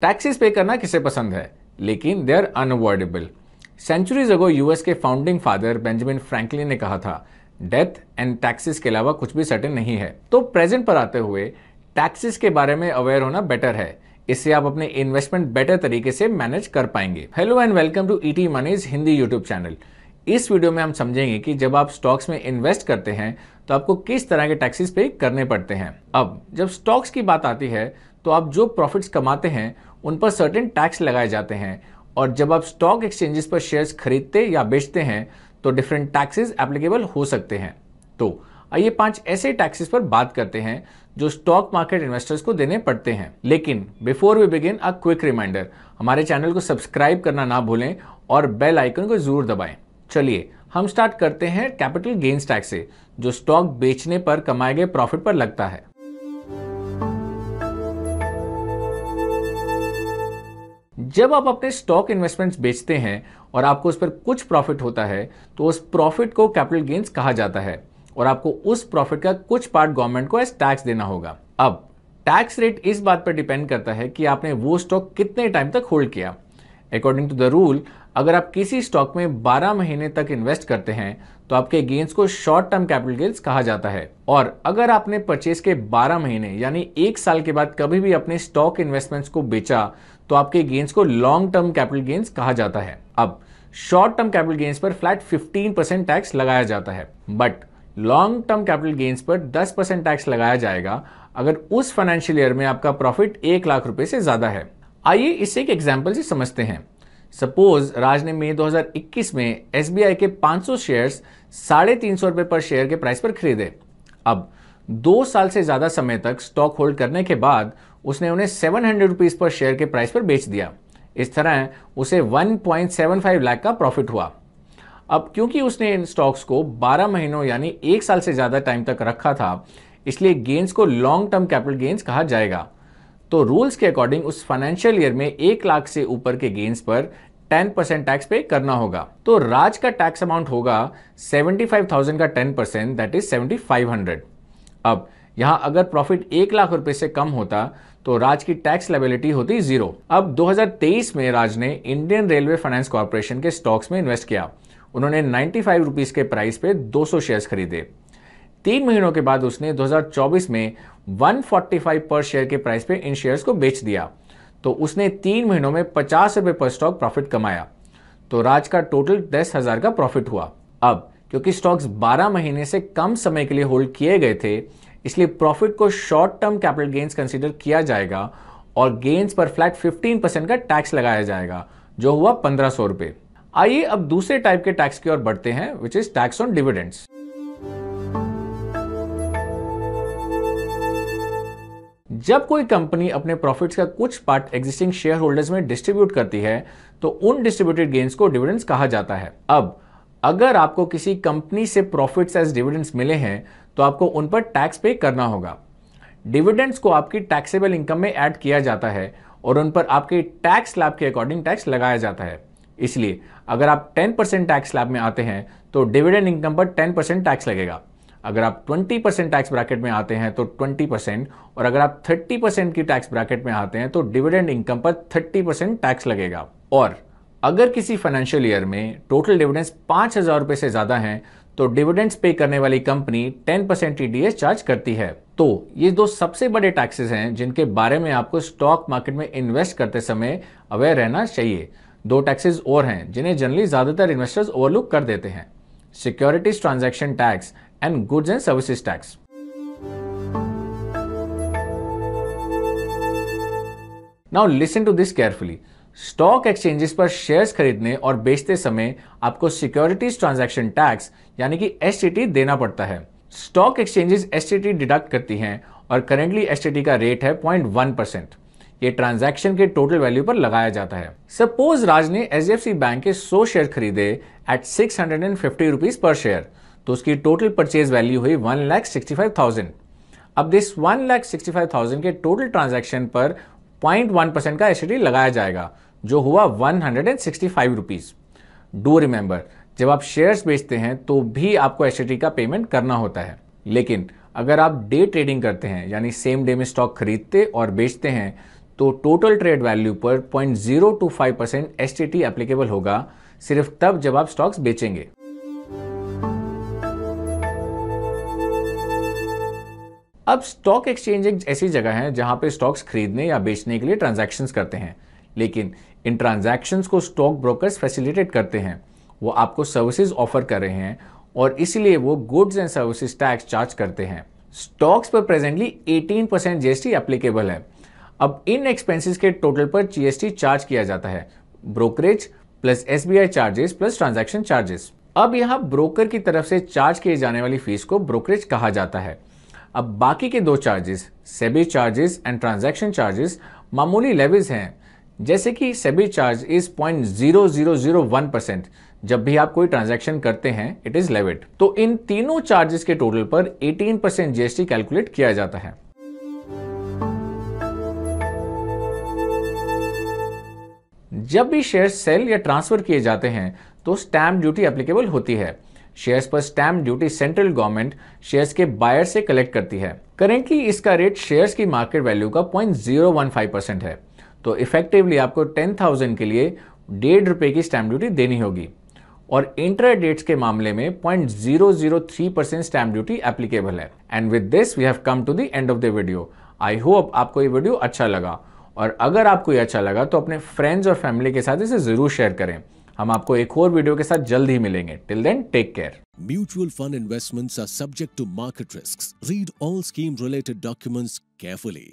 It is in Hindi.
टैक्सेस पे करना किसे पसंद है, लेकिन they are unavoidable. Centuries ago US के फाउंडिंग फादर बेंजामिन फ्रैंकलिन ने कहा था, डेथ एंड टैक्सेस के अलावा कुछ भी सर्टेन नहीं है। तो प्रेजेंट पर आते हुए टैक्सेस के बारे में अवेयर होना बेटर है। इससे आप अपने इन्वेस्टमेंट बेटर तरीके से मैनेज कर पाएंगे। Hello and welcome to ET Money's Hindi YouTube channel. इस वीडियो में हम समझेंगे कि जब आप स्टॉक्स में इन्वेस्ट करते हैं तो आपको किस तरह के टैक्सेस पे करने पड़ते हैं। अब जब स्टॉक्स की बात आती है तो आप जो प्रॉफिट्स कमाते हैं उन पर सर्टेन टैक्स लगाए जाते हैं, और जब आप स्टॉक एक्सचेंजेस पर शेयर्स खरीदते या बेचते हैं तो डिफरेंट टैक्सेस एप्लीकेबल हो सकते हैं। तो आइए 5 ऐसे टैक्सेस पर बात करते हैं जो स्टॉक मार्केट इन्वेस्टर्स को देने पड़ते हैं। लेकिन before we begin a quick reminder, हमारे चैनल को सब्सक्राइब करना ना भूलें और बेल आइकन को जरूर दबाएं। चलिए हम स्टार्ट करते हैं कैपिटल गेन्स टैक्स से, जो स्टॉक बेचने पर कमाए गए प्रॉफिट पर लगता है। जब आप अपने स्टॉक इन्वेस्टमेंट्स बेचते हैं और आपको उस पर कुछ प्रॉफिट होता है तो उस प्रॉफिट को कैपिटल गेन्स कहा जाता है, और आपको उस प्रॉफिट का कुछ पार्ट गवर्नमेंट को एज टैक्स देना होगा। अब टैक्स रेट इस बात पर डिपेंड करता है कि आपने वो स्टॉक कितने टाइम तक होल्ड किया। अकॉर्डिंग टू द रूल, अगर आप किसी स्टॉक में 12 महीने तक इन्वेस्ट करते हैं तो आपके गेन्स को शॉर्ट टर्म कैपिटल गेन्स कहा जाता है, और अगर आपने परचेज के 12 महीने यानी 1 साल के बाद कभी भी अपने स्टॉक इन्वेस्टमेंट्स को बेचा तो आपके गेन्स को लॉन्ग टर्म कैपिटल गेन्स कहा जाता है। अब शॉर्ट टर्म कैपिटल गेन्स पर फ्लैट 15% टैक्स लगाया जाता है, but long term capital gains पर 10% टैक्स लगाया जाएगा अगर उस फाइनेंशियल ईयर में आपका प्रॉफिट 1 लाख रुपए से ज्यादा है। आइए इससे एक एग्जाम्पल से समझते हैं। सपोज राज ने मई 2021 में एसबीआई के 500 शेयर्स 350 रुपए पर शेयर के प्राइस पर खरीदे। अब 2 साल से ज्यादा समय तक स्टॉक होल्ड करने के बाद उसने उन्हें 700 रुपीज पर शेयर के प्राइस पर बेच दिया। इस तरह उसे 1.75 लाख का प्रॉफिट हुआ। अब क्योंकि उसने इन स्टॉक्स को 12 महीनों यानी 1 साल से ज्यादा टाइम तक रखा था, इसलिए गेन्स को लॉन्ग टर्म कैपिटल गेन्स कहा जाएगा। तो रूल्स के अकॉर्डिंग उस फाइनेंशियल ईयर में 1 लाख से ऊपर के गेन्स पर 10% टैक्स पे करना होगा। तो राज का टैक्स अमाउंट होगा 75,000 का 10%, दैट इज 7,500। अब यहां अगर प्रॉफिट 1 लाख रुपए से कम होता तो राज की टैक्स लायबिलिटी होती 0। अब 2023 में राज ने इंडियन रेलवे फाइनेंस कॉर्पोरेशन के स्टॉक्स में इन्वेस्ट किया। उन्होंने 95 रुपीज के प्राइस पे 200 शेयर्स खरीदे। 3 महीनों के बाद उसने 2024 में 145 पर शेयर के प्राइस पे इन शेयर्स को बेच दिया। तो उसने 3 महीनों में 50 रुपए पर स्टॉक प्रॉफिट कमाया। तो राज का टोटल 10,000 का प्रॉफिट हुआ। अब क्योंकि स्टॉक्स 12 महीने से कम समय के लिए होल्ड किए गए थे, इसलिए प्रॉफिट को short term capital gains consider किया जाएगा और गेन्स पर फ्लैट 15% का टैक्स लगाया जाएगा, जो हुआ 1,500 रुपए। आइए अब दूसरे टाइप के टैक्स की ओर बढ़ते हैं, which is tax on dividends. जब कोई कंपनी अपने प्रॉफिट्स का कुछ पार्ट एग्जिस्टिंग शेयर होल्डर्स में डिस्ट्रीब्यूट करती है तो उन डिस्ट्रीब्यूटेड गेन्स को डिविडेंड्स कहा जाता है। अब अगर आपको किसी कंपनी से प्रॉफिट्स एज डिविडेंड्स मिले हैं तो आपको उन पर टैक्स पे करना होगा। डिविडेंड्स को आपकी टैक्सेबल इनकम में ऐड किया जाता है और उन पर आपके टैक्स स्लैब के अकॉर्डिंग टैक्स लगाया जाता है। इसलिए अगर आप 10% टैक्स स्लैब में आते हैं तो डिविडेंड इनकम पर 10% टैक्स लगेगा। अगर आप 20% टैक्स ब्रैकेट में आते हैं तो 20%, और अगर आप 30% की टैक्स ब्रैकेट में आते हैं तो डिविडेंड इनकम पर 30% टैक्स लगेगा। और अगर किसी फाइनेंशियल ईयर में टोटल डिविडेंड्स 5,000 रुपए से ज्यादा हैं तो डिविडेंड्स पे करने वाली कंपनी 10% टीडीएस चार्ज करती है। तो ये 2 सबसे बड़े टैक्सेस हैं जिनके बारे में आपको स्टॉक मार्केट में इन्वेस्ट करते समय अवेयर रहना चाहिए। 2 टैक्सेस और हैं जिन्हें जनरली ज्यादातर इन्वेस्टर्स ओवरलुक कर देते हैं, securities transaction tax and goods and services tax. Now listen to this carefully. Stock exchanges पर शेयर्स खरीदने और बेचते समय आपको सिक्योरिटीज ट्रांजैक्शन टैक्स यानी कि एसटीटी देना पड़ता है। स्टॉक एक्सचेंजेस एसटीटी डिडक्ट करती हैं और करेंटली एसटीटी का रेट है 0.1%। ये ट्रांजैक्शन के टोटल वैल्यू पर लगाया जाता है। सपोज राज ने एचडीएफसी बैंक के 100 शेयर खरीदे एट 650 रुपीज पर शेयर, तो उसकी टोटल परचेज वैल्यू हुई 1,65,000। अब दिस 1,65,000 के टोटल ट्रांजैक्शन पर 0.1% का एसटीटी लगाया जाएगा, जो हुआ 165 रुपीज। डू रिमेंबर, जब आप शेयर्स बेचते हैं तो भी आपको एसटीटी का पेमेंट करना होता है, लेकिन अगर आप डे ट्रेडिंग करते हैं यानी सेम डे में स्टॉक खरीदते और बेचते हैं तो टोटल ट्रेड वैल्यू पर 0.025% एसटीटी एप्लीकेबल होगा, सिर्फ तब जब आप स्टॉक्स बेचेंगे। अब स्टॉक एक्सचेंज एक ऐसी जगह है जहां पे स्टॉक्स खरीदने या बेचने के लिए ट्रांजैक्शंस करते हैं, लेकिन इन ट्रांजैक्शंस को स्टॉक ब्रोकर्स फैसिलिटेट करते हैं। वो आपको सर्विसेज ऑफर कर रहे हैं और इसलिए वो goods and services tax charge करते हैं। स्टॉक्स पर प्रेजेंटली 18% जीएसटी एप्लीकेबल है। अब इन एक्सपेंसेस के टोटल पर जीएसटी चार्ज किया जाता है, brokerage plus SBI charges plus transaction charges. अब यहां ब्रोकर की तरफ से चार्ज किए जाने वाली फीस को ब्रोकरेज कहा जाता है। अब बाकी के दो charges, SEBI charges and transaction charges, मामूली लेवीज हैं, जैसे कि सेबी चार्ज इज 0.0001%। जब भी आप कोई ट्रांजैक्शन करते हैं इट इज लेविड। तो इन तीनों चार्जेस के टोटल पर 18% जीएसटी कैलकुलेट किया जाता है। जब भी शेयर सेल या ट्रांसफर किए जाते हैं तो स्टैंप ड्यूटी एप्लीकेबल होती है। शेयर्स पर stamp duty central government shares के बायर से कलेक्ट करती है। करेंटली इसका रेट शेयर्स की मार्केट वैल्यू का 0.015% है। तो इफेक्टिवली आपको 10,000 के लिए ₹1.5 की स्टैंप ड्यूटी देनी होगी और इंट्रा डेट्स के मामले में 0.003% स्टैंप ड्यूटी एप्लीकेबल है। And with this we have come to the end of the video. I hope आपको ये वीडियो अच्छा लगा, और अगर आपको ये अच्छा लगा तो अपने फ्रेंड्स और फैमिली के साथ इसे जरूर शेयर करें। हम आपको एक और वीडियो के साथ जल्द ही मिलेंगे। Till then take care. Mutual fund investments are subject to market risks. Read all scheme related documents carefully.